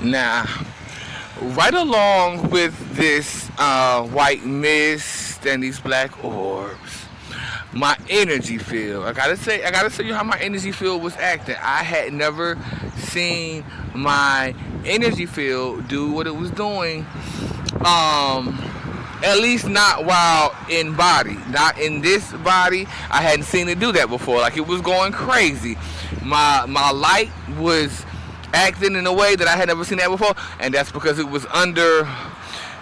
Now, right along with this white mist and these black orbs, my energy field. I gotta tell you how my energy field was acting. I had never seen my energy field do what it was doing. Um, at least not while in body, not in this body. I hadn't seen it do that before. Like it was going crazy. My light was acting in a way that I had never seen that before, and that's because it was under.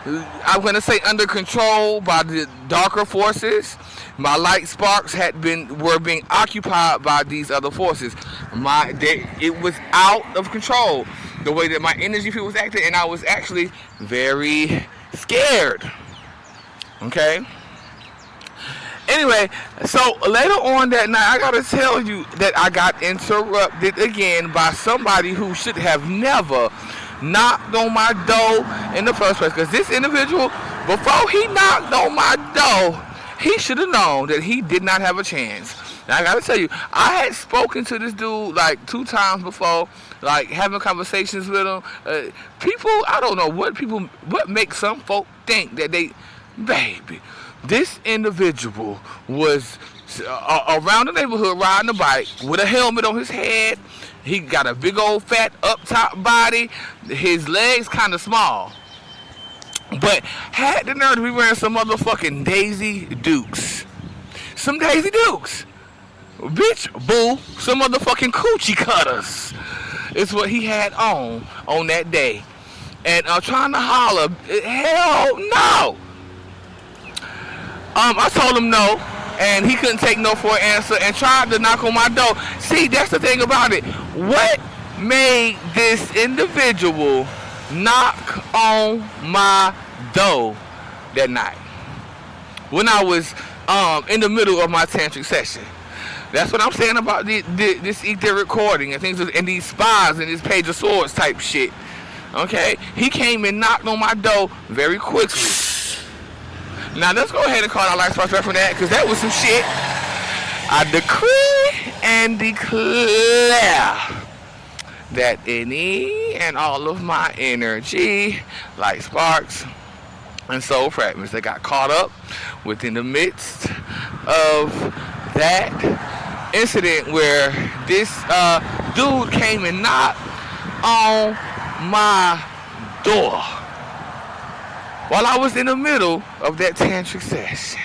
I'm gonna say under control by the darker forces. My light sparks were being occupied by these other forces. It was out of control the way that my energy field was acting, and I was actually very scared. Okay. Anyway, so later on that night, I gotta tell you that I got interrupted again by somebody who should have never knocked on my door in the first place. Because this individual, before he knocked on my door, he should have known that he did not have a chance. Now I gotta tell you, I had spoken to this dude like 2 times before, like having conversations with him. People, I don't know what makes some folk think that baby, this individual was around the neighborhood riding a bike with a helmet on his head. He got a big old fat up top body. His legs kind of small, but had the nerve to be wearing some motherfucking Daisy Dukes. Some Daisy Dukes. Bitch, boo, some motherfucking coochie cutters. It's what he had on that day. And trying to holler, hell no. I told him no, and he couldn't take no for an answer and tried to knock on my door. See, that's the thing about it. What made this individual knock on my door that night when I was in the middle of my tantric session? That's what I'm saying about this ether recording and things and these spies and this Page of Swords type shit. Okay, he came and knocked on my door very quickly. Now let's go ahead and call our life source from that, because that was some shit. I decree and declare that any and all of my energy, like sparks and soul fragments, that got caught up within the midst of that incident where this dude came and knocked on my door while I was in the middle of that tantric session.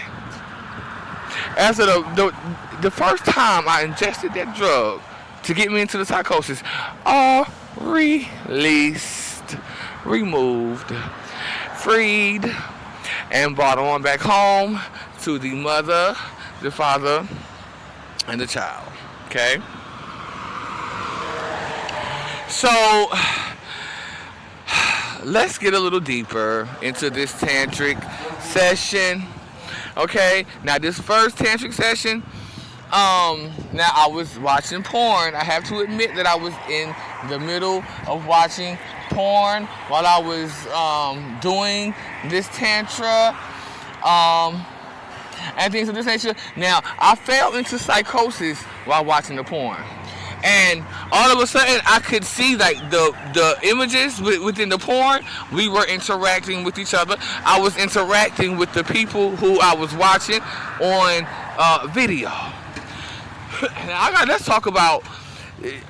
After the first time I ingested that drug to get me into the psychosis, all released, removed, freed, and brought on back home to the mother, the father, and the child. Okay? So let's get a little deeper into this tantric session. Okay, now this first tantric session, now I was watching porn. I have to admit that I was in the middle of watching porn while I was doing this tantra and things of this nature. Now, I fell into psychosis while watching the porn. And all of a sudden, I could see like the images within the porn. We were interacting with each other. I was interacting with the people who I was watching on video. Now, let's talk about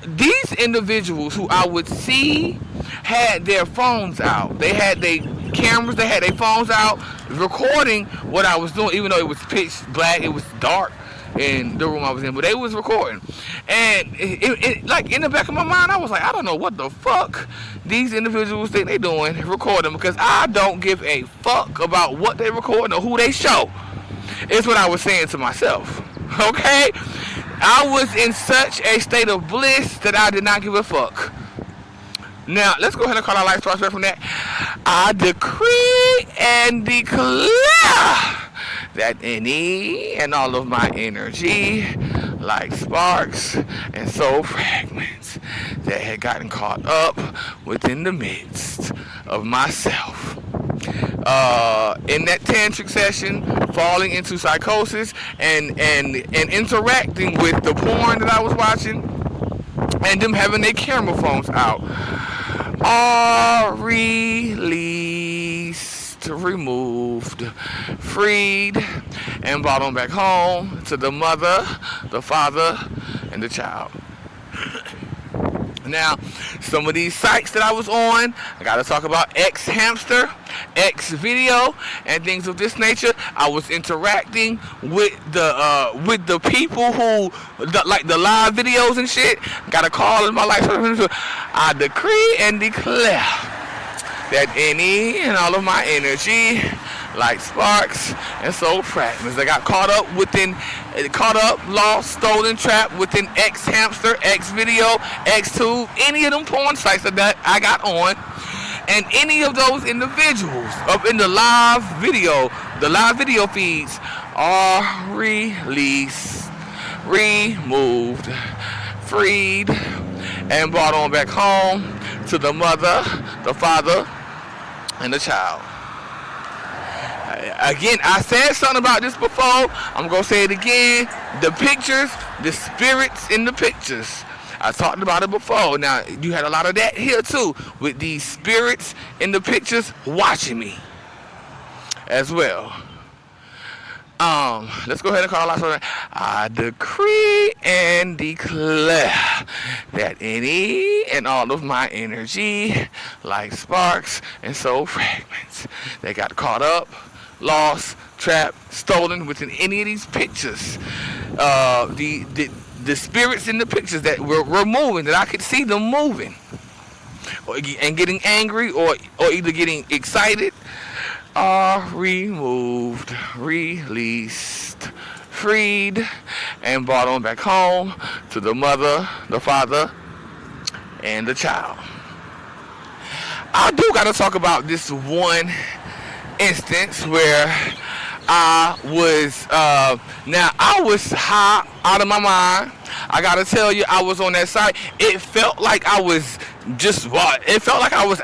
these individuals who I would see had their phones out. They had their cameras. They had their phones out, recording what I was doing, even though it was pitch black. It was dark in the room I was in, but they was recording. And it like in the back of my mind, I was like, I don't know what the fuck these individuals think they doing recording, because I don't give a fuck about what they recording or who they show. It's what I was saying to myself. Okay? I was in such a state of bliss that I did not give a fuck. Now, let's go ahead and call our life source from that. I decree and declare that any and all of my energy, like sparks and soul fragments, that had gotten caught up within the midst of myself, in that tantric session, falling into psychosis and interacting with the porn that I was watching, and them having their camera phones out, are released, removed, freed, and brought on back home to the mother, the father, and the child. Now, some of these sites that I was on, I gotta talk about X Hamster, X Video, and things of this nature. I was interacting with the people who like the live videos and shit. Got a call in my life. I decree and declare that any and all of my energy, like sparks and soul fragments, that got caught up, lost, stolen, trapped within X Hamster, X Video, X Tube, any of them porn sites that I got on, and any of those individuals up in the live video feeds are released, removed, freed, and brought on back home to the mother, the father, and the child. Again, I said something about this before. I'm going to say it again. The pictures, the spirits in the pictures. I talked about it before. Now, you had a lot of that here too, with these spirits in the pictures watching me as well. Let's go ahead and call last one. I decree and declare that any and all of my energy, like sparks and soul fragments, that got caught up, lost, trapped, stolen within any of these pictures, the spirits in the pictures that were moving, that I could see them moving, and getting angry, or either getting excited, are removed, released, freed, and brought on back home to the mother, the father, and the child. I do gotta talk about this one instance where I was high out of my mind. I gotta tell you, I was on that site. It felt like I was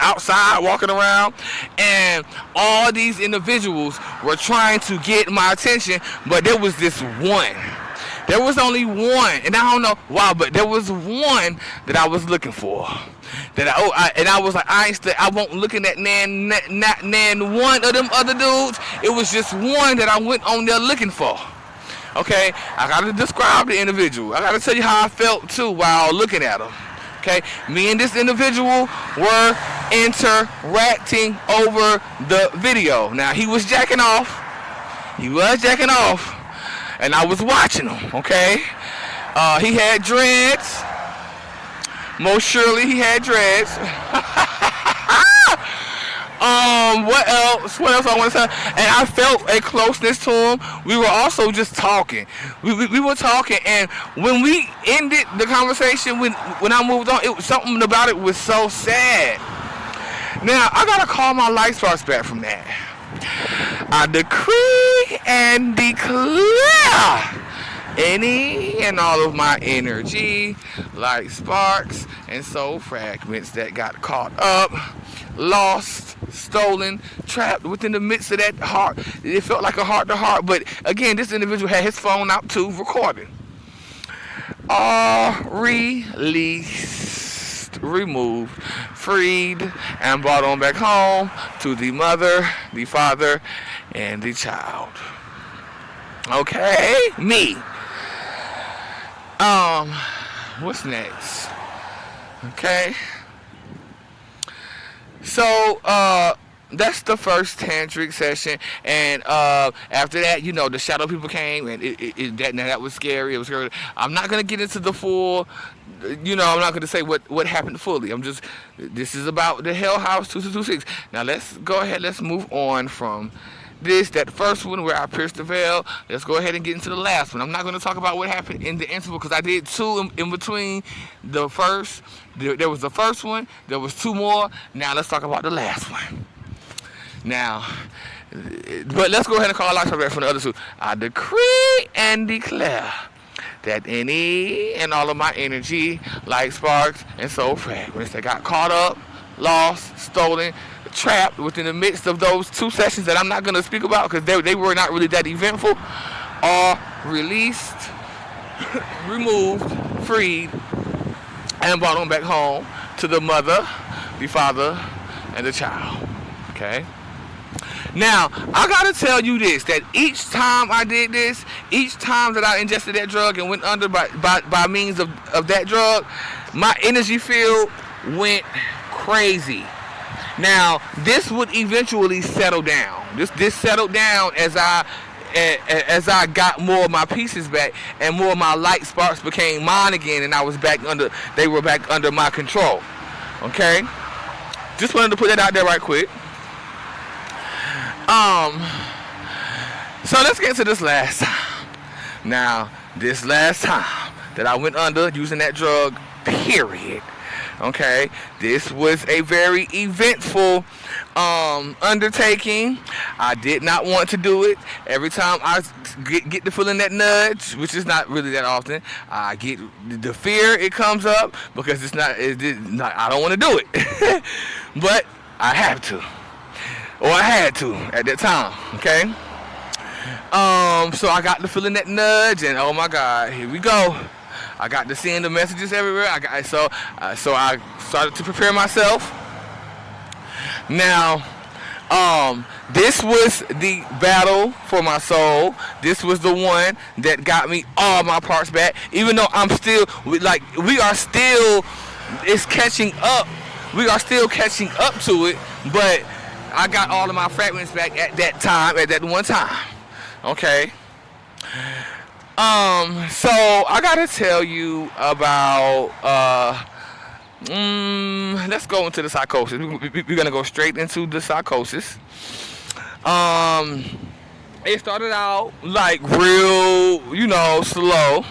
outside walking around, and all these individuals were trying to get my attention, but there was this one. There was only one, and I don't know why, but there was one that I was looking for. I was like, I won't looking at nan one of them other dudes. It was just one that I went on there looking for. Okay, I gotta describe the individual. I gotta tell you how I felt too while looking at him. Okay, me and this individual were interacting over the video. Now he was jacking off, and I was watching him. Okay, he had dreads. Most surely he had dreads. What else I want to say? And I felt a closeness to him. We were also just talking. We were talking, and when we ended the conversation, when I moved on, it was something about it was so sad. Now I gotta call my light sparks back from that. I decree and declare any and all of my energy, like sparks and soul fragments, that got caught up, lost, stolen, trapped within the midst of that heart. It felt like a heart to heart, but again, this individual had his phone out too, recording. All released, removed, freed, and brought on back home to the mother, the father, and the child. Okay, me. What's next? Okay. So, that's the first tantric session, and after that, the shadow people came, and that was scary. It was scary. I'm not gonna get into the full, I'm not gonna say what happened fully. This is about the Hell House 2226. Now let's go ahead. Let's move on from that first one where I pierced the veil. Let's go ahead and get into the last one. I'm not going to talk about what happened in the interval, because I did two in between the first. There was the first one. There was two more. Now let's talk about the last one. Now, but let's go ahead and call out back from the other two. I decree and declare that any and all of my energy, like sparks and soul fragments, that got caught up, lost, stolen, trapped within the midst of those two sessions that I'm not going to speak about because they were not really that eventful, are released, removed, freed, and brought on back home to the mother, the father, and the child. Okay? Now, I gotta tell you this, that each time I did this, each time that I ingested that drug and went under by means of that drug, my energy field went crazy. Now, this would eventually settle down. This settled down as I got more of my pieces back and more of my light sparks became mine again, and they were back under my control. Okay? Just wanted to put that out there right quick. So let's get to this last time. Now, this last time that I went under using that drug, period. Okay, this was a very eventful undertaking. I did not want to do it. Every time I get the feeling that nudge, which is not really that often, I get the fear. It comes up because it's not. I don't want to do it, but I have to. Or I had to at that time, okay? So I got the feeling that nudge, and oh my God, here we go. I got to seeing the messages everywhere. So I started to prepare myself. Now, this was the battle for my soul. This was the one that got me all my parts back. Even though it's catching up. We are still catching up to it, but I got all of my fragments back at that one time. Okay. So I gotta tell you about let's go into the psychosis. We're gonna go straight into the psychosis. It started out like real, slow.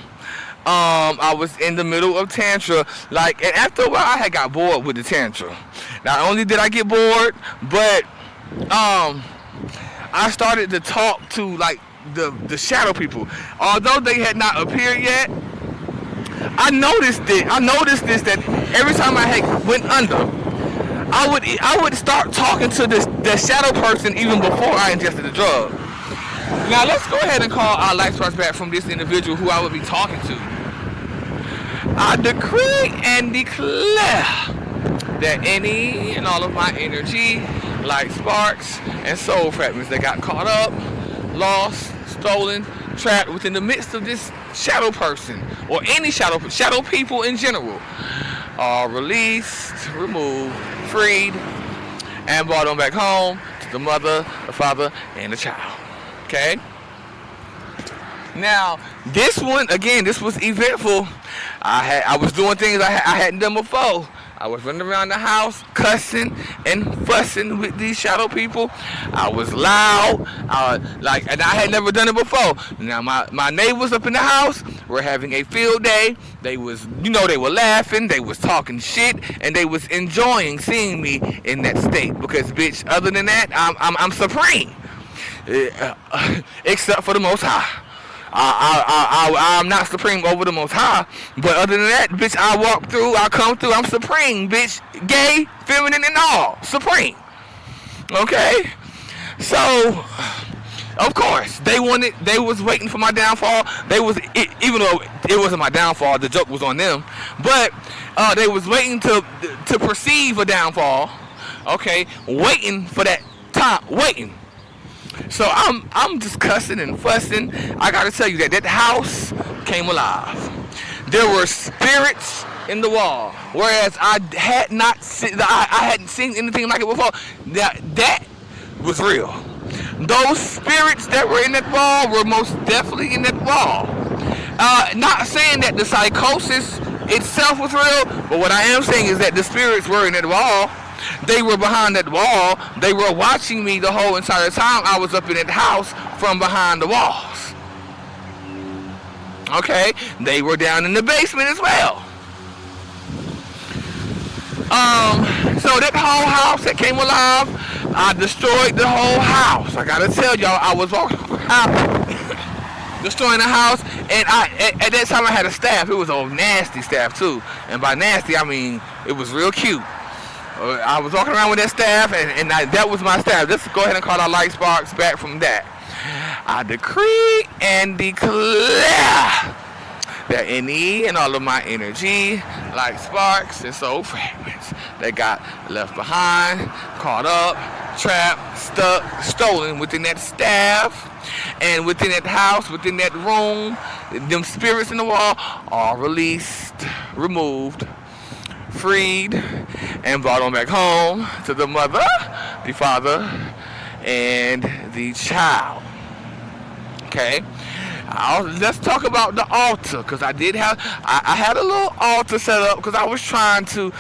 I was in the middle of tantra, and after a while I had got bored with the tantra. Not only did I get bored, but I started to talk to the shadow people. Although they had not appeared yet, I noticed this that every time I went under, I would start talking to the shadow person even before I ingested the drug. Now let's go ahead and call our life source back from this individual who I would be talking to. I decree and declare that any and all of my energy, light sparks, and soul fragments that got caught up, lost, stolen, trapped within the midst of this shadow person, or any shadow people in general, are released, removed, freed, and brought on back home to the mother, the father, and the child. Okay? Now, this one, again, this was eventful. I was doing things I hadn't done before. I was running around the house cussing and fussing with these shadow people. I was loud, and I had never done it before. Now my neighbors up in the house were having a field day. They was, they were laughing, they was talking shit, and they was enjoying seeing me in that state. Because, bitch, other than that, I'm supreme, except for the Most High. I'm not supreme over the Most High, but other than that, bitch, I come through, I'm supreme, bitch, gay, feminine, and all, supreme. Okay? So, of course, they was waiting for my downfall. Even though it wasn't my downfall, the joke was on them, but they was waiting to perceive a downfall. Okay? Waiting for that time, waiting. So I'm just cussing and fussing. I gotta tell you that house came alive. There were spirits in the wall, whereas I hadn't seen anything like it before. That was real. Those spirits that were in that wall were most definitely in that wall. Not saying that the psychosis itself was real, but what I am saying is that the spirits were in that wall. They were behind that wall. They were watching me the whole entire time I was up in that house from behind the walls. Okay? They were down in the basement as well. So that whole house that came alive, I destroyed the whole house. I gotta tell y'all, I was walking around destroying the house, and at that time I had a staff. It was a nasty staff too. And by nasty, I mean it was real cute. I was walking around with that staff, and that was my staff. Let's go ahead and call our light sparks back from that. I decree and declare that any and all of my energy, light sparks, and soul fragments that got left behind, caught up, trapped, stuck, stolen within that staff, and within that house, within that room. Them spirits in the wall are released, removed, freed, and brought on back home to the mother, the father, and the child. Okay. Let's talk about the altar, because I had a little altar set up because I was trying to,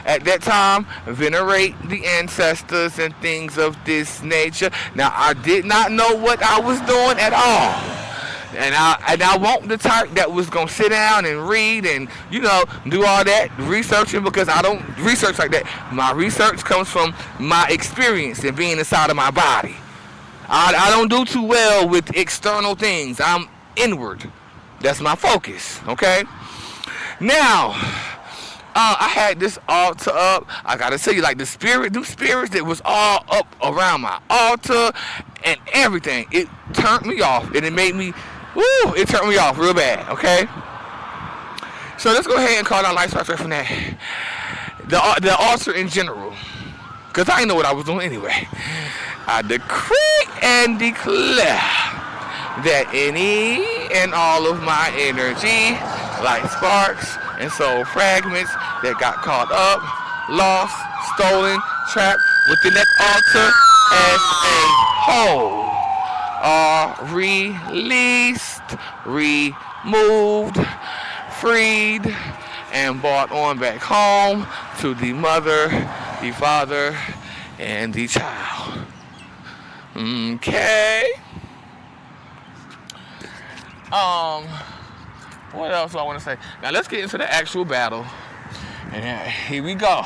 at that time venerate the ancestors and things of this nature. Now I did not know what I was doing at all. And I want the type that was gonna sit down and read and do all that researching, because I don't research like that. My research comes from my experience and being inside of my body. I don't do too well with external things. I'm inward. That's my focus. Okay. Now, I had this altar up. I gotta tell you, like them spirits that was all up around my altar and everything. It turned me off, and it made me. It turned me off real bad, okay? So let's go ahead and call our life right from that. The altar in general. Because I didn't know what I was doing anyway. I decree and declare that any and all of my energy, like sparks and soul fragments that got caught up, lost, stolen, trapped within that altar as a whole, are released, removed, freed, and brought on back home to the mother, the father, and the child. Okay. What else do I want to say? Now let's get into the actual battle. And here we go.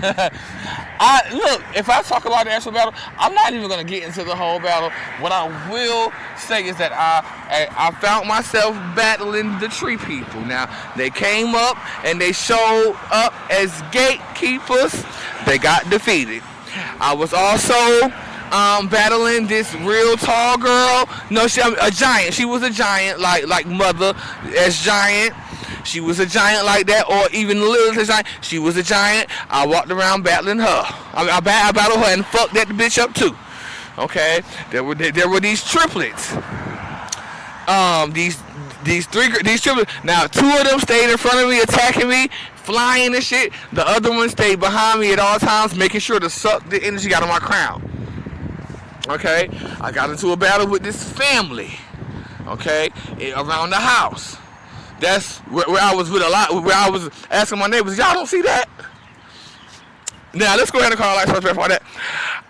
If I talk about the actual battle, I'm not even going to get into the whole battle. What I will say is that I found myself battling the tree people. Now, they came up and they showed up as gatekeepers. They got defeated. I was also battling this real tall girl. No, a giant. She was a giant, like mother as giant. She was a giant like that, or even little as giant. She was a giant. I walked around battling her. I battled her and fucked that bitch up too. Okay, there were these triplets. These triplets. Now, two of them stayed in front of me, attacking me, flying and shit. The other one stayed behind me at all times, making sure to suck the energy out of my crown. Okay, I got into a battle with this family. Okay, around the house. That's where I was with a lot. Where I was asking my neighbors, y'all don't see that? Now let's go ahead and call life first for that.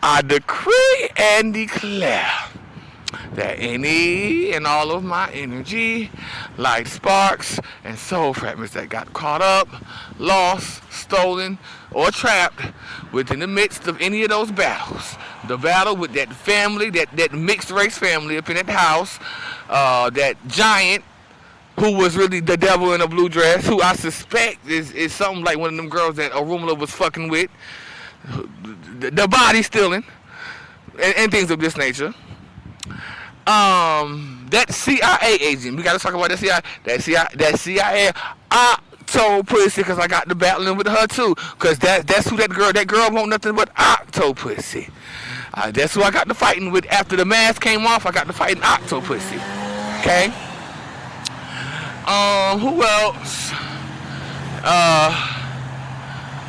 I decree and declare that any and all of my energy, like sparks and soul fragments that got caught up, lost, stolen, or trapped within the midst of any of those battles. The battle with that family, that mixed race family up in that house, that giant who was really the devil in a blue dress, who I suspect is something like one of them girls that Arumala was fucking with, the body stealing, and things of this nature. That CIA agent, we gotta talk about that CIA octo pussy, because I got to battling with her too, because that's who that girl want nothing but octo pussy. That's who I got to fighting with. After the mask came off, I got to fighting octo pussy. Okay. Who else?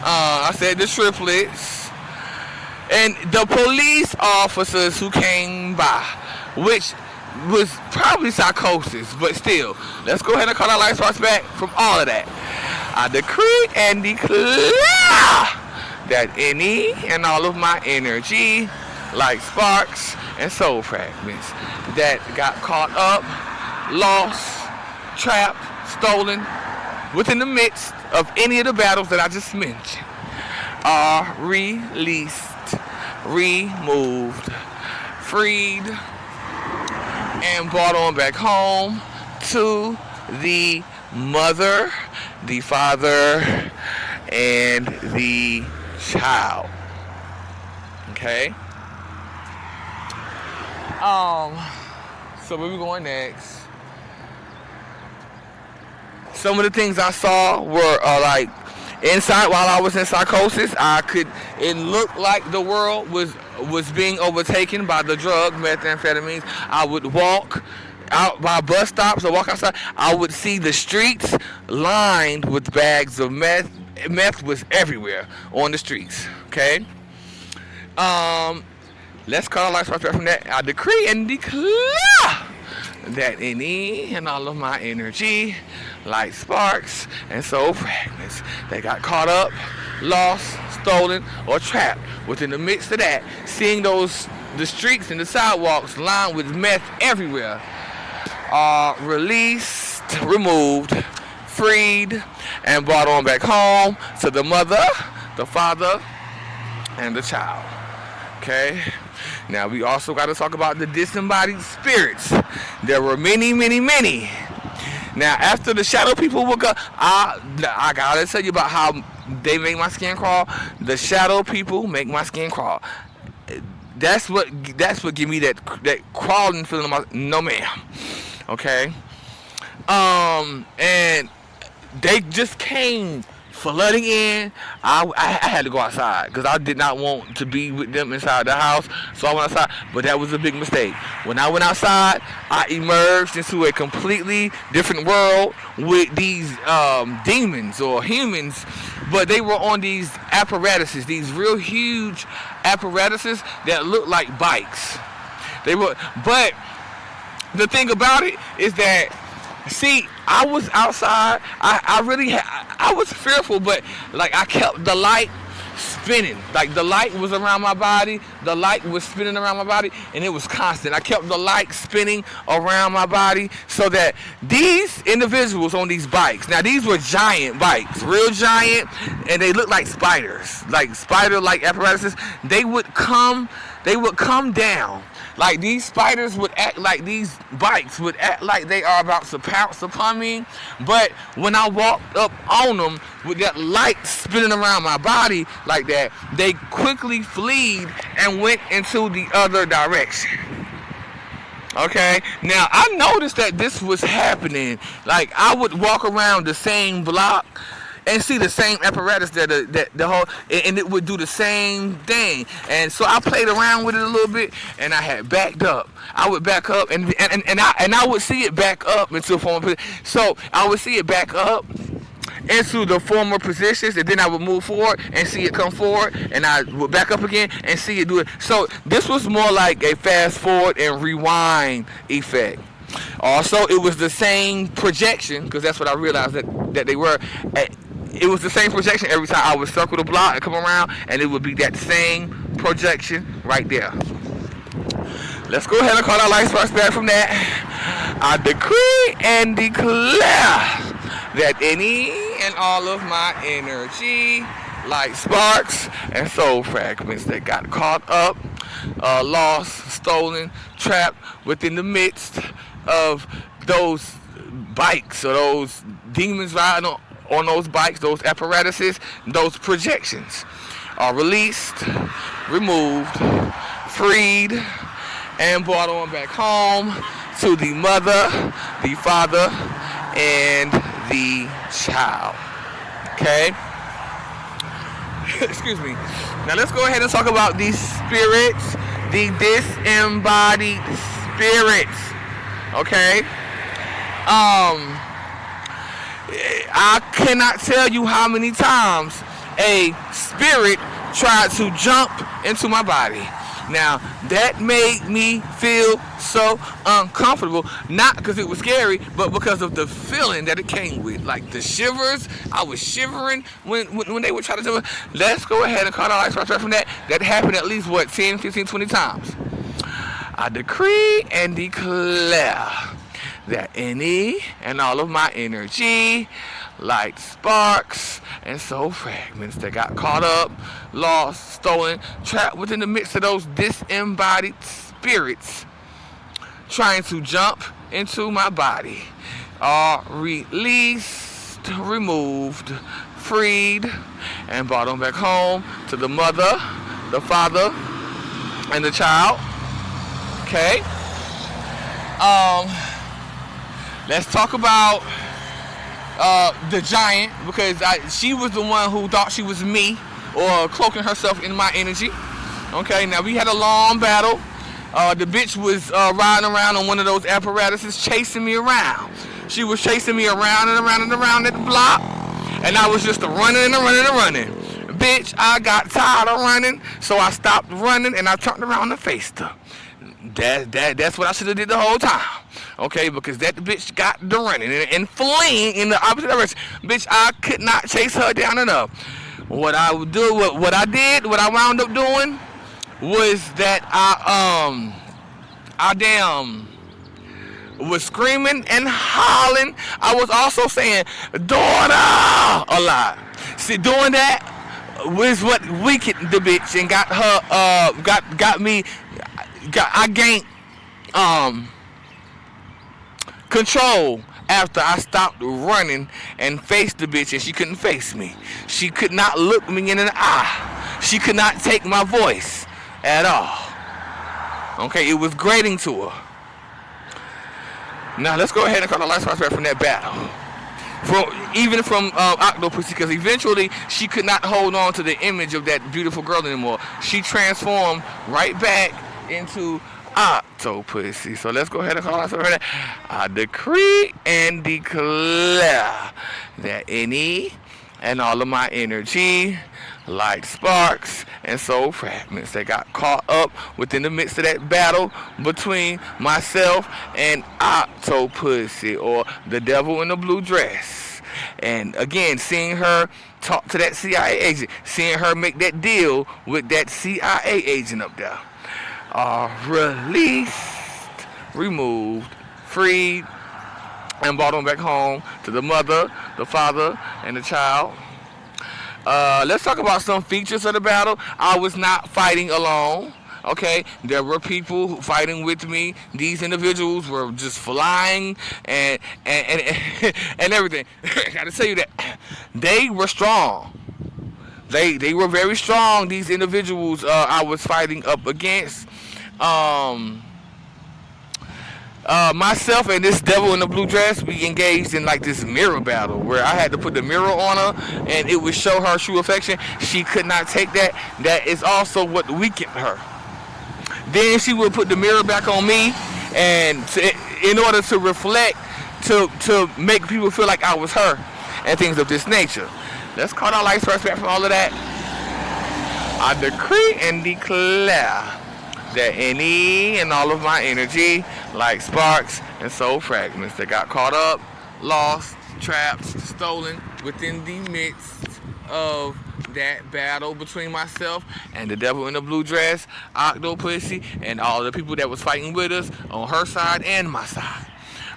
I said the triplets and the police officers who came by, which was probably psychosis, but still, let's go ahead and call our life sparks back from all of that. I decree and declare that any and all of my energy, like sparks and soul fragments that got caught up, lost, trapped, stolen within the midst of any of the battles that I just mentioned, are released, removed, freed, and brought on back home to the mother, the father, and the child. Okay? So where we going next? Some of the things I saw were like Inside, while I was in psychosis, it looked like the world was being overtaken by the drug methamphetamines. I would walk out by bus stops or walk outside. I would see the streets lined with bags of meth. Meth was everywhere on the streets. Okay. Let's call our life right from that. I decree and declare that any and all of my energy, like sparks and soul fragments that got caught up, lost, stolen, or trapped within the midst of that, seeing the streets and the sidewalks lined with meth everywhere, are released, removed, freed, and brought on back home to the mother, the father, and the child. Okay? Now we also got to talk about the disembodied spirits. There were many, many, many. Now after the shadow people would go, I gotta tell you about how they make my skin crawl. The shadow people make my skin crawl. That's what give me that crawling feeling. No ma'am. Okay. And they just came flooding in. I had to go outside because I did not want to be with them inside the house, so I went outside. But that was a big mistake. When I went outside, I emerged into a completely different world with these demons or humans, but they were on these apparatuses, these real huge apparatuses that looked like bikes. They were, but the thing about it is that, see, I was outside. I was fearful, but like I kept the light spinning. Like the light was around my body. The light was spinning around my body, and it was constant. I kept the light spinning around my body so that these individuals on these bikes. Now these were giant bikes, real giant, and they looked like spiders, like spider-like apparatuses. They would come down. Like these spiders would act like these bikes would act like they are about to pounce upon me. But when I walked up on them with that light spinning around my body like that, they quickly fled and went into the other direction. Okay, now I noticed that this was happening. Like I would walk around the same block and see the same apparatus that the whole, and it would do the same thing. And so I played around with it a little bit, and I had backed up. I would back up, and I would see it back up into a former position. So I would see it back up into the former positions, and then I would move forward and see it come forward, and I would back up again and see it do it. So this was more like a fast forward and rewind effect. Also, it was the same projection, because that's what I realized that they were. It was the same projection every time I would circle the block and come around, and it would be that same projection right there. Let's go ahead and call our life sparks back from that. I decree and declare that any and all of my energy, like sparks and soul fragments that got caught up, lost, stolen, trapped within the midst of those bikes or those demons riding on those bikes, those apparatuses, those projections, are released, removed, freed, and brought on back home to the mother, the father, and the child. Okay? Excuse me. Now let's go ahead and talk about these spirits, the disembodied spirits. Okay? I cannot tell you how many times a spirit tried to jump into my body. Now, that made me feel so uncomfortable, not because it was scary, but because of the feeling that it came with. Like the shivers, I was shivering when they would try to do it. Let's go ahead and call our lights right from that. That happened at least, 10, 15, 20 times. I decree and declare that any and all of my energy, like sparks and soul fragments that got caught up, lost, stolen, trapped within the midst of those disembodied spirits trying to jump into my body, are released, removed, freed, and brought on back home to the mother, the father, and the child. Okay? Let's talk about the giant, because she was the one who thought she was me, or cloaking herself in my energy. Okay, now we had a long battle. The bitch was riding around on one of those apparatuses, chasing me around. She was chasing me around and around and around at the block, and I was just running and running and running. Bitch, I got tired of running, so I stopped running and I turned around and faced her. That's what I should have did the whole time. Okay, because that bitch got to running and fleeing in the opposite direction. Bitch, I could not chase her down enough. What I would do, what I wound up doing was that I damn was screaming and hollering. I was also saying daughter a lot. See, doing that was what weakened the bitch and got her I gained control after I stopped running and faced the bitch, and she couldn't face me. She could not look me in the eye. She could not take my voice at all. Okay, it was grating to her. Now let's go ahead and call the lights right from that battle. Even from Octopussy, because eventually she could not hold on to the image of that beautiful girl anymore. She transformed right back into Octopussy. So let's go ahead and call out for that. I decree and declare that any and all of my energy, light sparks, and soul fragments that got caught up within the midst of that battle between myself and Octopussy, or the devil in the blue dress. And again, seeing her talk to that CIA agent, seeing her make that deal with that CIA agent up there, are released, removed, freed, and brought on back home to the mother, the father, and the child. Let's talk about some features of the battle. I was not fighting alone. Okay, there were people fighting with me. These individuals were just flying and everything. I gotta tell you that they were strong. They were very strong. These individuals I was fighting up against. Myself and this devil in the blue dress, we engaged in like this mirror battle where I had to put the mirror on her and it would show her true affection. She could not take that. That is also what weakened her. Then she would put the mirror back on me, and in order to reflect, to make people feel like I was her, and things of this nature. Let's call our lights first back from all of that. I decree and declare that any and all of my energy, like sparks and soul fragments that got caught up, lost, trapped, stolen within the midst of that battle between myself and the devil in the blue dress, Octopussy, and all the people that was fighting with us on her side and my side,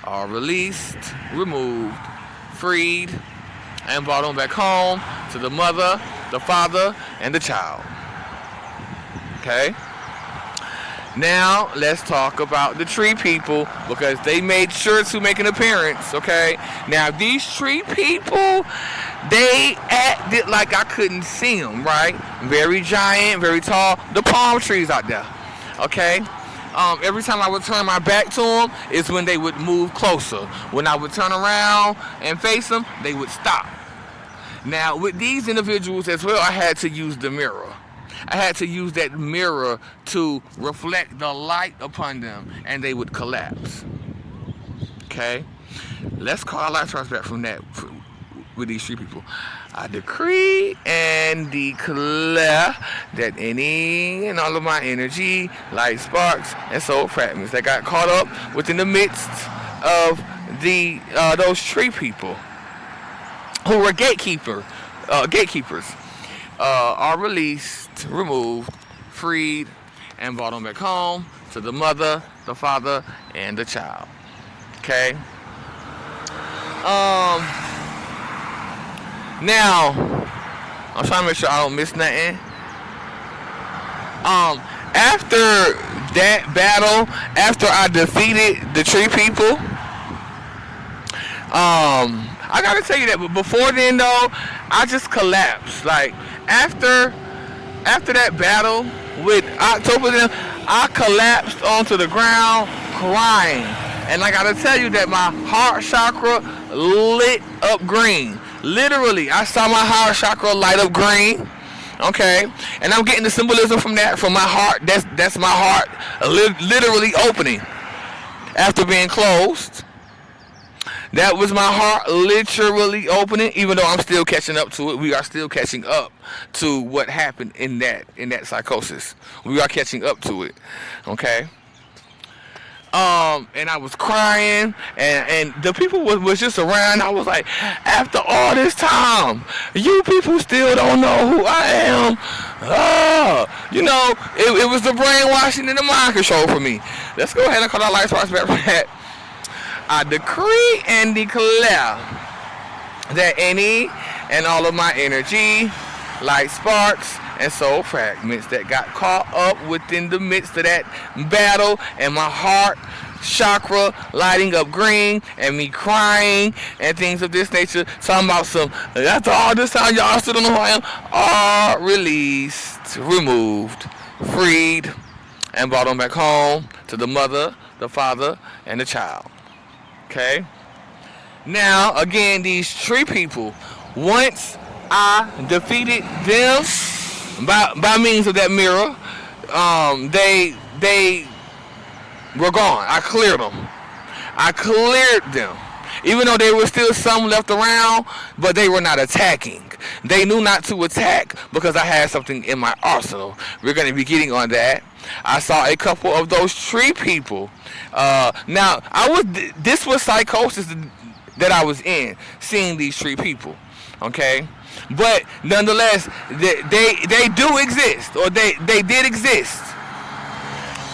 are released, removed, freed, and brought on back home to the mother, the father, and the child. Okay? Now, let's talk about the tree people, because they made sure to make an appearance, okay? Now, these tree people, they acted like I couldn't see them, right? Very giant, very tall. The palm trees out there, okay? Every time I would turn my back to them is when they would move closer. When I would turn around and face them, they would stop. Now, with these individuals as well, I had to use the mirror. I had to use that mirror to reflect the light upon them, and they would collapse. Okay? Let's call our life back from that with these three people. I decree and declare that any and all of my energy, light sparks, and soul fragments that got caught up within the midst of those tree people who were gatekeepers, are released, removed, freed, and brought on back home to the mother, the father, and the child. Okay? Now, I'm trying to make sure I don't miss nothing. After that battle, after I defeated the tree people, I gotta tell you that, but before then though, I just collapsed. Like, after that battle with October, I collapsed onto the ground crying. And I gotta tell you that my heart chakra lit up green. Literally, I saw my heart chakra light up green. Okay, and I'm getting the symbolism from that, from my heart. That's my heart literally opening after being closed. That was my heart literally opening, even though I'm still catching up to it. We are still catching up to what happened in that psychosis. We are catching up to it. Okay. And I was crying, and the people was just around. I was like, after all this time, you people still don't know who I am. It was the brainwashing and the mind control for me. Let's go ahead and call our life sparks back from that. I decree and declare that any and all of my energy, light sparks, and soul fragments that got caught up within the midst of that battle, and my heart chakra lighting up green, and me crying and things of this nature, talking about some, after all this time y'all still don't know who I am, are released, removed, freed, and brought on back home to the mother, the father, and the child. Okay? Now, again, these tree people, once I defeated them by means of that mirror, they were gone. I cleared them. I cleared them. Even though there were still some left around, but they were not attacking. They knew not to attack because I had something in my arsenal. We're going to be getting on that. I saw a couple of those tree people. Now, this was psychosis that I was in, seeing these tree people. Okay? But nonetheless, they do exist, or they did exist.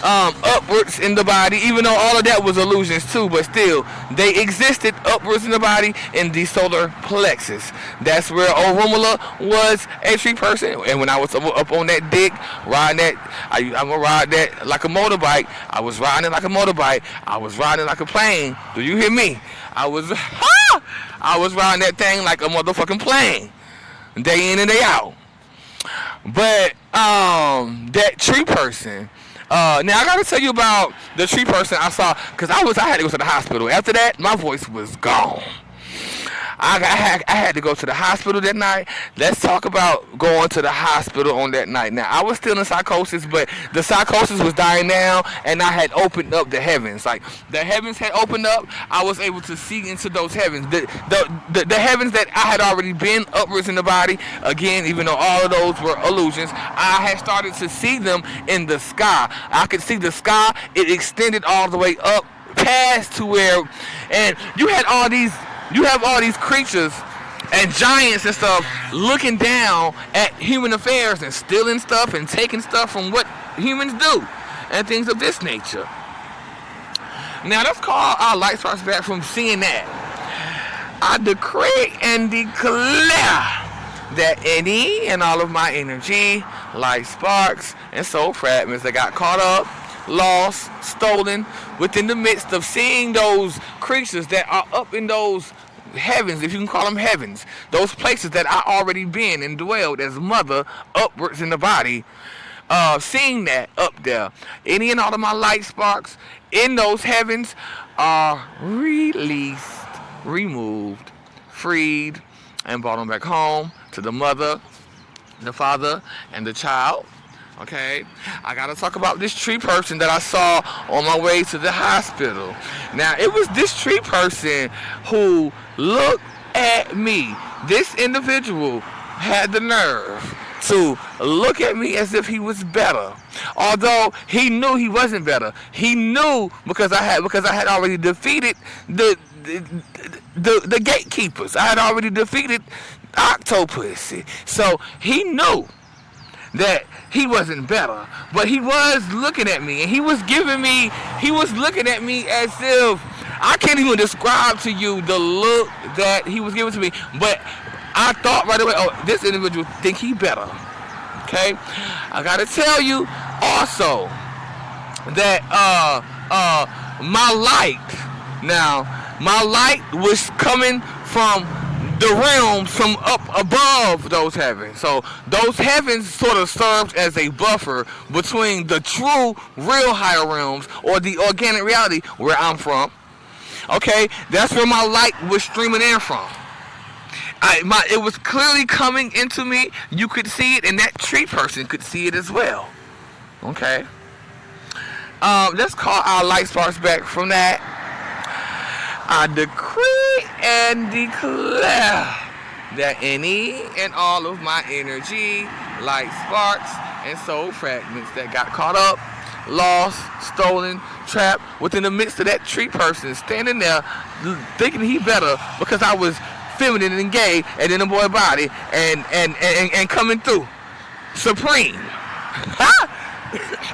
Upwards in the body, even though all of that was illusions too, but still, they existed upwards in the body in the solar plexus. That's where Orumula was a tree person. And when I was up on that dick, riding that, I'm gonna ride that like a motorbike. I was riding like a motorbike. I was riding like a plane. Do you hear me? I was riding that thing like a motherfucking plane, day in and day out. But that tree person. Now I gotta tell you about the tree person I saw, because I had to go to the hospital. After that, my voice was gone. I had to go to the hospital that night. Let's talk about going to the hospital on that night. Now, I was still in psychosis, but the psychosis was dying down, and I had opened up the heavens. Like, the heavens had opened up. I was able to see into those heavens. The heavens that I had already been upwards in the body. Again, even though all of those were illusions, I had started to see them in the sky. I could see the sky. It extended all the way up past to where, and you have all these creatures and giants and stuff looking down at human affairs and stealing stuff and taking stuff from what humans do and things of this nature. Now let's call our light source back from seeing that. I decree and declare that any and all of my energy, light sparks, and soul fragments that got caught up, lost, stolen, within the midst of seeing those creatures that are up in those heavens, if you can call them heavens, those places that I already been and dwelled as mother upwards in the body, seeing that up there, any and all of my light sparks in those heavens are released, removed, freed, and brought on back home to the mother, the father, and the child. Okay, I gotta talk about this tree person that I saw on my way to the hospital. Now, it was this tree person who looked at me. This individual had the nerve to look at me as if he was better, although he knew he wasn't better. He knew because I had already defeated the gatekeepers. I had already defeated Octopus, so he knew that he wasn't better, but he was looking at me, and he was looking at me as if, I can't even describe to you the look that he was giving to me, but I thought right away, oh, this individual think he better. Okay, I gotta tell you also that my light was coming from the realms from up above those heavens. So those heavens sort of served as a buffer between the true, real higher realms, or the organic reality where I'm from. Okay, that's where my light was streaming in from. It was clearly coming into me. You could see it, and that tree person could see it as well. Okay. Let's call our light sparks back from that. I decree and declare that any and all of my energy, light sparks, and soul fragments that got caught up, lost, stolen, trapped within the midst of that tree person standing there thinking he better because I was feminine and gay and in a boy body and coming through supreme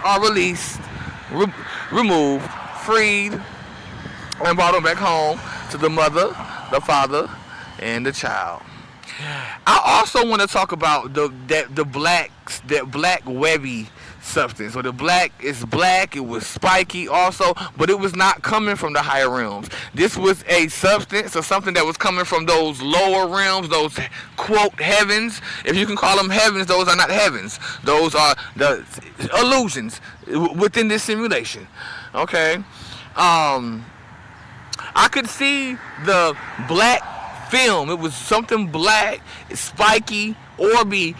are released, removed, freed, and brought them back home to the mother, the father, and the child. I also want to talk about that black webby substance. So the black is black, it was spiky also, but it was not coming from the higher realms. This was a substance or something that was coming from those lower realms, those quote heavens. If you can call them heavens, those are not heavens. Those are the illusions within this simulation. Okay? I could see the black film. It was something black, spiky, orby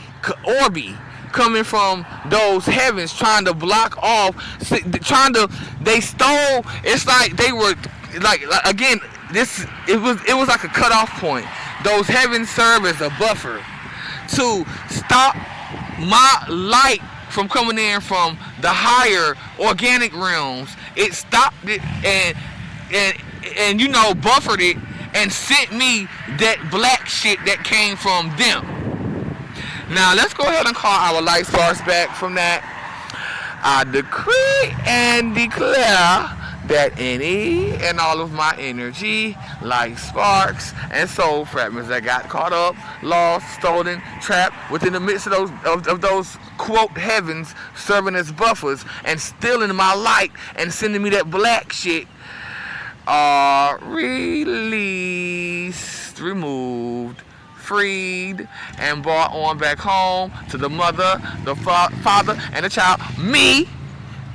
coming from those heavens, trying to block off, they stole. It's like they were like again. It was like a cutoff point. Those heavens serve as a buffer to stop my light from coming in from the higher organic realms. It stopped it and buffered it and sent me that black shit that came from them. Now let's go ahead and call our light sparks back from that. I decree and declare that any and all of my energy, light sparks, and soul fragments that got caught up, lost, stolen, trapped within the midst of those quote heavens, serving as buffers and stealing my light and sending me that black shit, are released, removed, freed, and brought on back home to the mother, the father, and the child, me,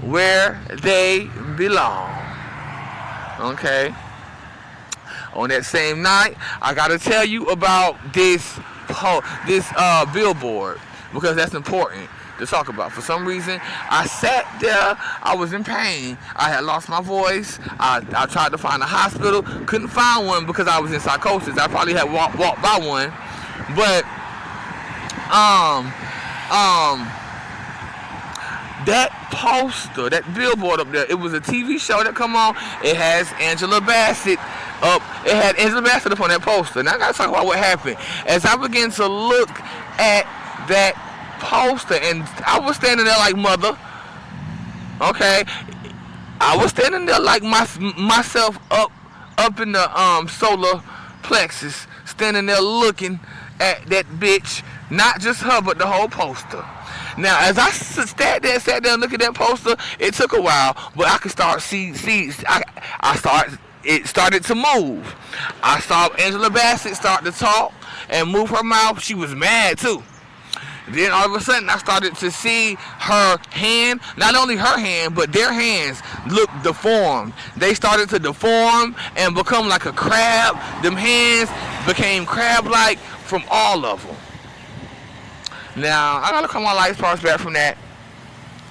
where they belong. Okay? On that same night, I gotta tell you about this billboard, because that's important to talk about. For some reason, I sat there, I was in pain, I had lost my voice, I tried to find a hospital, couldn't find one because I was in psychosis. I probably had walked by one, but that poster, that billboard up there, it was a TV show that come on. It has Angela Bassett up. It had Angela Bassett up on that poster. Now I gotta talk about what happened. As I began to look at that poster, and I was standing there like mother. Okay, I was standing there like myself up in the solar plexus, standing there looking at that bitch, not just her but the whole poster. Now, as I sat there and looked at that poster, it took a while, but I could start it started to move. I saw Angela Bassett start to talk and move her mouth. She was mad too. Then all of a sudden, I started to see her hand, not only her hand, but their hands look deformed. They started to deform and become like a crab. Them hands became crab-like from all of them. Now, I gotta call my light sparks back from that.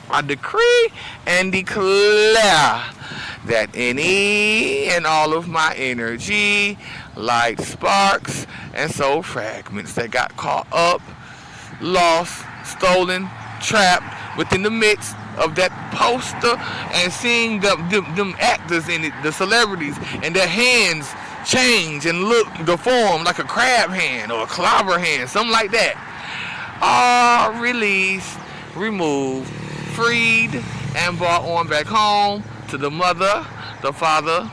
I decree and declare that any and all of my energy, light sparks, and soul fragments that got caught up, lost, stolen, trapped within the midst of that poster, and seeing them actors in it, the celebrities, and their hands change and look deformed like a crab hand or a clobber hand, something like that, are released, removed, freed, and brought on back home to the mother, the father,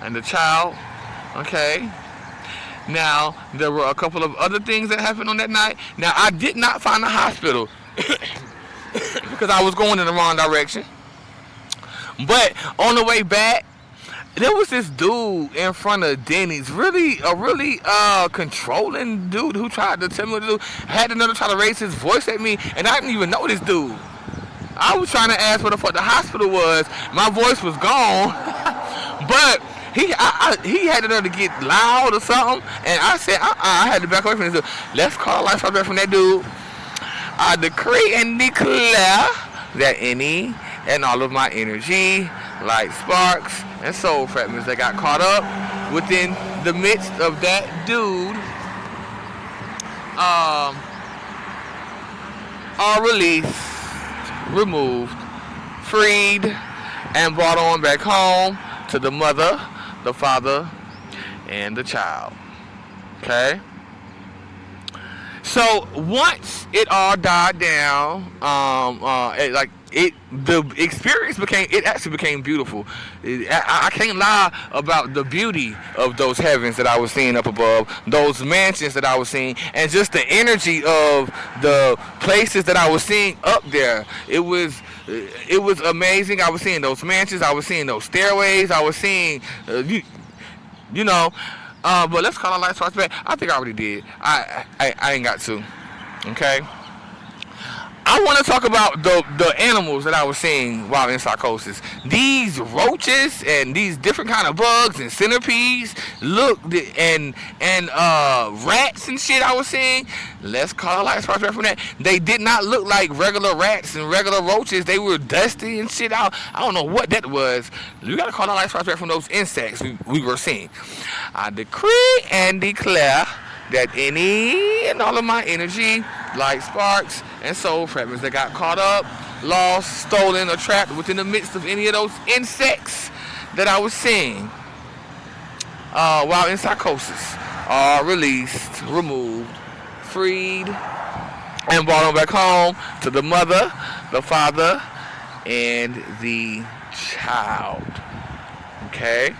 and the child. Okay? Now, there were a couple of other things that happened on that night. Now, I did not find a hospital because I was going in the wrong direction. But on the way back, there was this dude in front of Denny's, a really controlling dude who tried to tell me what to do. Had another try to raise his voice at me, and I didn't even know this dude. I was trying to ask where the fuck the hospital was. My voice was gone. But He had to get loud or something, and I said, I had to back away from this dude. Let's call life back from that dude. I decree and declare that any and all of my energy, like sparks and soul fragments that got caught up within the midst of that dude, are released, removed, freed, and brought on back home to the mother, the father, and the child. Okay? So once it all died down, the experience actually became beautiful. I can't lie about the beauty of those heavens that I was seeing up above, those mansions that I was seeing, and just the energy of the places that I was seeing up there. It was amazing. I was seeing those mansions. I was seeing those stairways. I was seeing, you know. But let's call our light source back. I think I already did. I ain't got to. Okay. I want to talk about the animals that I was seeing while in psychosis. These roaches and these different kind of bugs and centipedes, and rats and shit I was seeing. Let's call our light source back from that. They did not look like regular rats and regular roaches. They were dusty and shit. I don't know what that was. We gotta call our light source back from those insects we were seeing. I decree and declare that any and all of my energy, like sparks and soul fragments that got caught up, lost, stolen, or trapped within the midst of any of those insects that I was seeing while in psychosis, are released, removed, freed, and brought on back home to the mother, the father, and the child. Okay?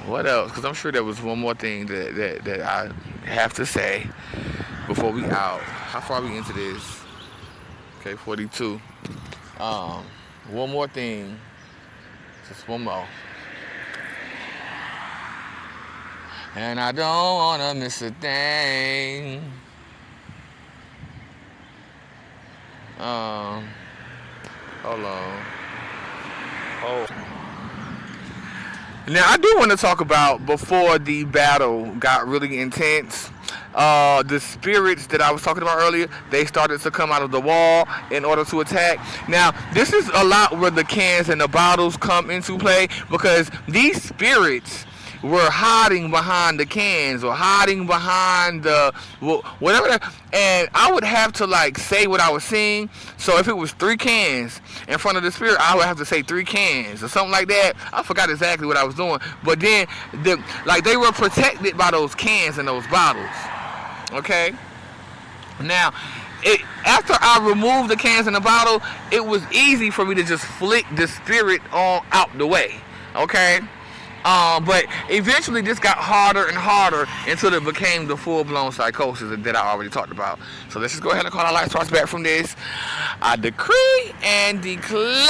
What else? Because I'm sure there was one more thing that I have to say before we out. How far are we into this? Okay, 42. One more thing. Just one more. And I don't want to miss a thing. Hold on. Oh. Now, I do want to talk about before the battle got really intense. The spirits that I was talking about earlier, they started to come out of the wall in order to attack. Now, this is a lot where the cans and the bottles come into play, because these spirits were hiding behind the cans or hiding behind the whatever, and I would have to say what I was seeing. So if it was 3 cans in front of the spirit, I would have to say 3 cans or something like that. I forgot exactly what I was doing, but then they were protected by those cans and those bottles. Okay. Now, after I removed the cans and the bottle, it was easy for me to just flick the spirit on out the way. Okay. But eventually this got harder and harder until it became the full-blown psychosis that I already talked about. So let's just go ahead and call our light source back from this. I decree and declare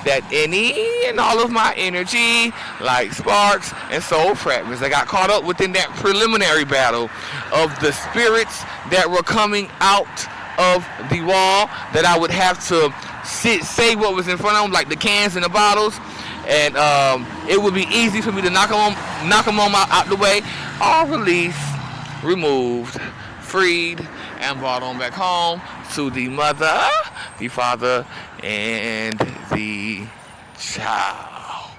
that any and all of my energy, like sparks and soul fragments, that got caught up within that preliminary battle of the spirits that were coming out of the wall, that I would have to say what was in front of them, like the cans and the bottles. And it would be easy for me to knock them on out the way, all released, removed, freed, and brought on back home to the mother, the father, and the child.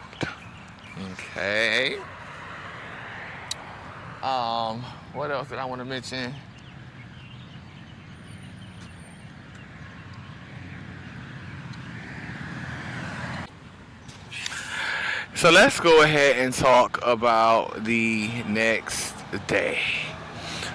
Okay. What else did I want to mention? So let's go ahead and talk about the next day.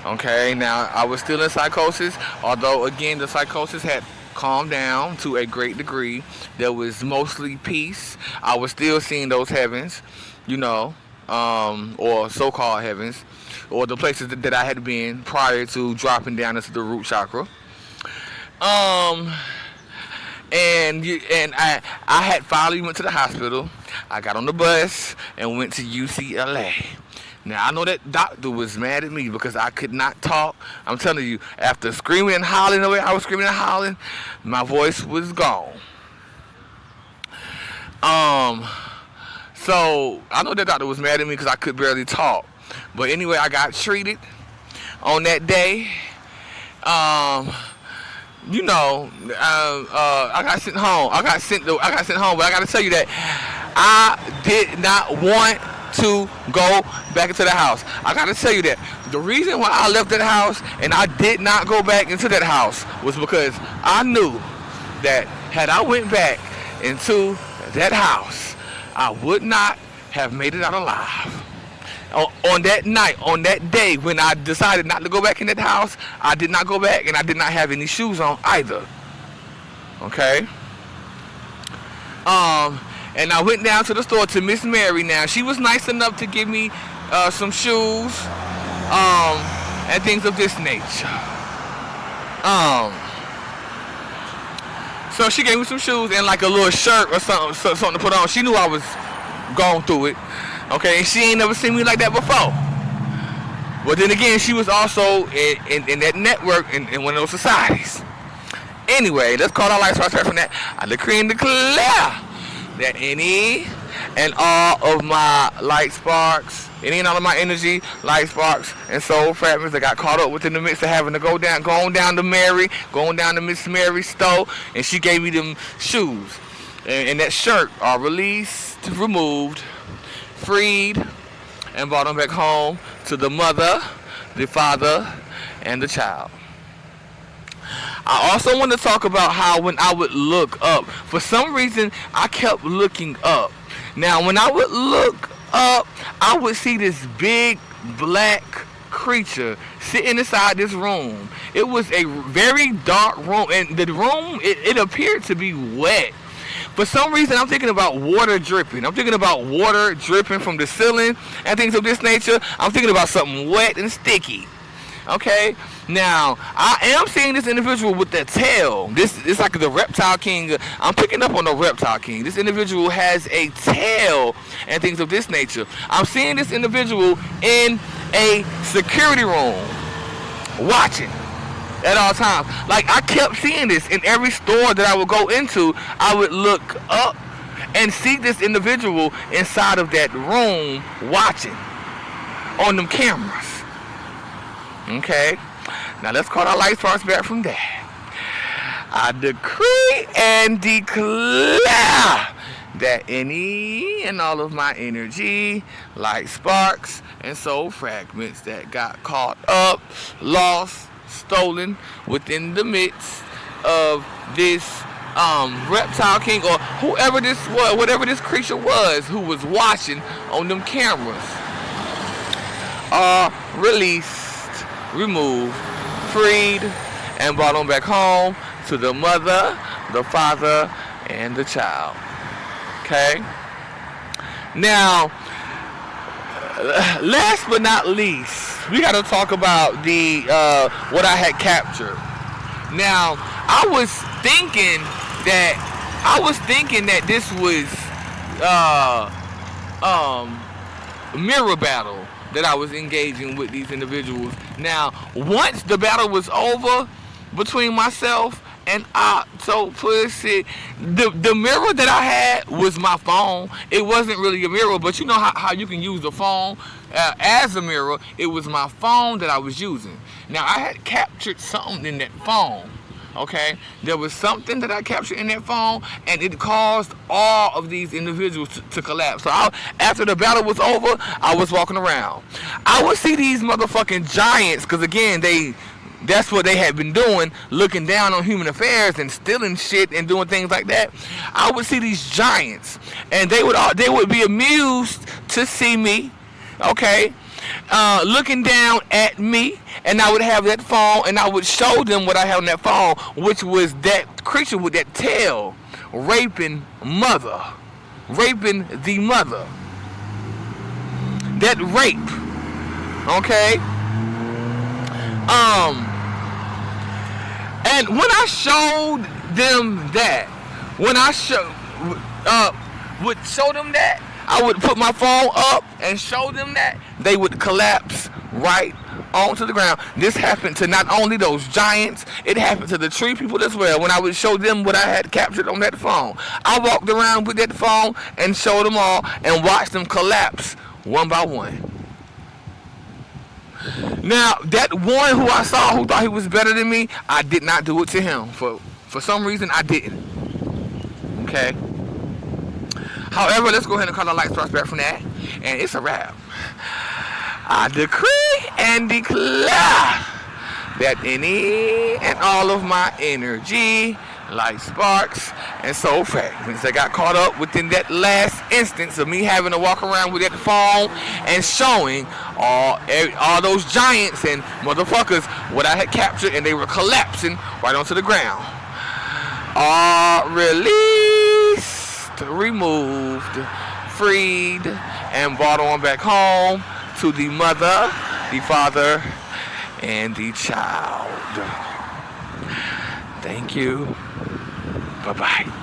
Okay, now I was still in psychosis, although again the psychosis had calmed down to a great degree. There was mostly peace. I was still seeing those heavens, or so-called heavens, or the places that I had been prior to dropping down into the root chakra. And I had finally went to the hospital. I got on the bus and went to UCLA. Now, I know that doctor was mad at me because I could not talk. I'm telling you, after screaming and hollering the way I was screaming and hollering, my voice was gone. Um, so I know that doctor was mad at me because I could barely talk. But anyway, I got treated on that day. Um, I got sent home. I got sent home. But I got to tell you that I did not want to go back into the house. I got to tell you that the reason why I left that house and I did not go back into that house was because I knew that had I went back into that house, I would not have made it out alive. On that night, on that day when I decided not to go back in that house, I did not go back and I did not have any shoes on either. Okay? And I went down to the store to Miss Mary. Now, she was nice enough to give me some shoes and things of this nature. So she gave me some shoes and like a little shirt or something to put on. She knew I was going through it. Okay, and she ain't never seen me like that before. But then again, she was also in that network in one of those societies. Anyway, let's call our lights right from that. I decree and declare that any and all of my light sparks, any and all of my energy, light sparks, and soul fragments that got caught up within the midst of having to going down to Miss Mary's store, and she gave me them shoes and that shirt are released, removed, freed, and brought them back home to the mother, the father, and the child. I also want to talk about how when I would look up, for some reason I kept looking up. Now when I would look up, I would see this big black creature sitting inside this room. It was a very dark room, and the room, it appeared to be wet. For some reason, I'm thinking about water dripping. I'm thinking about water dripping from the ceiling and things of this nature. I'm thinking about something wet and sticky. Okay? Now, I am seeing this individual with that tail. This is like the reptile king. I'm picking up on the reptile king. This individual has a tail and things of this nature. I'm seeing this individual in a security room watching at all times. Like, I kept seeing this in every store that I would go into. I would look up and see this individual inside of that room watching on them cameras. Okay? Now let's call our light sparks back from that. I decree and declare that any and all of my energy, light sparks, and soul fragments that got caught up, lost, stolen within the midst of this reptile king or whoever this was, whatever this creature was who was watching on them cameras, are released, removed, freed, and brought on back home to the mother, the father, and the child. Okay? Now, last but not least, we got to talk about the what I had captured. Now, I was thinking that this was mirror battle that I was engaging with these individuals. Now, once the battle was over between myself and Octopus, the mirror that I had was my phone. It wasn't really a mirror, but you know how you can use the phone as a mirror. It was my phone that I was using. Now, I had captured something in that phone. Okay, there was something that I captured in that phone, and it caused all of these individuals to collapse. So after the battle was over, I was walking around. I would see these motherfucking giants, because again, that's what they had been doing, looking down on human affairs and stealing shit and doing things like that. I would see these giants, and they would be amused to see me, okay, looking down at me. And I would have that phone, and I would show them what I had on that phone, which was that creature with that tail, raping the mother. That rape, okay? And when I showed them that, would show them that, I would put my phone up and show them that, they would collapse right onto the ground. This happened to not only those giants, it happened to the tree people as well. When I would show them what I had captured on that phone, I walked around with that phone and showed them all and watched them collapse one by one. Now, that one who I saw who thought he was better than me, I did not do it to him. For some reason, I didn't. Okay? However, let's go ahead and call our light starts back from that. And it's a wrap. I decree and declare that any and all of my energy, light sparks, and soul fragments that got caught up within that last instance of me having to walk around with that phone and showing all those giants and motherfuckers what I had captured, and they were collapsing right onto the ground, are released, removed, freed, and brought on back home to the mother, the father, and the child. Thank you. Bye-bye.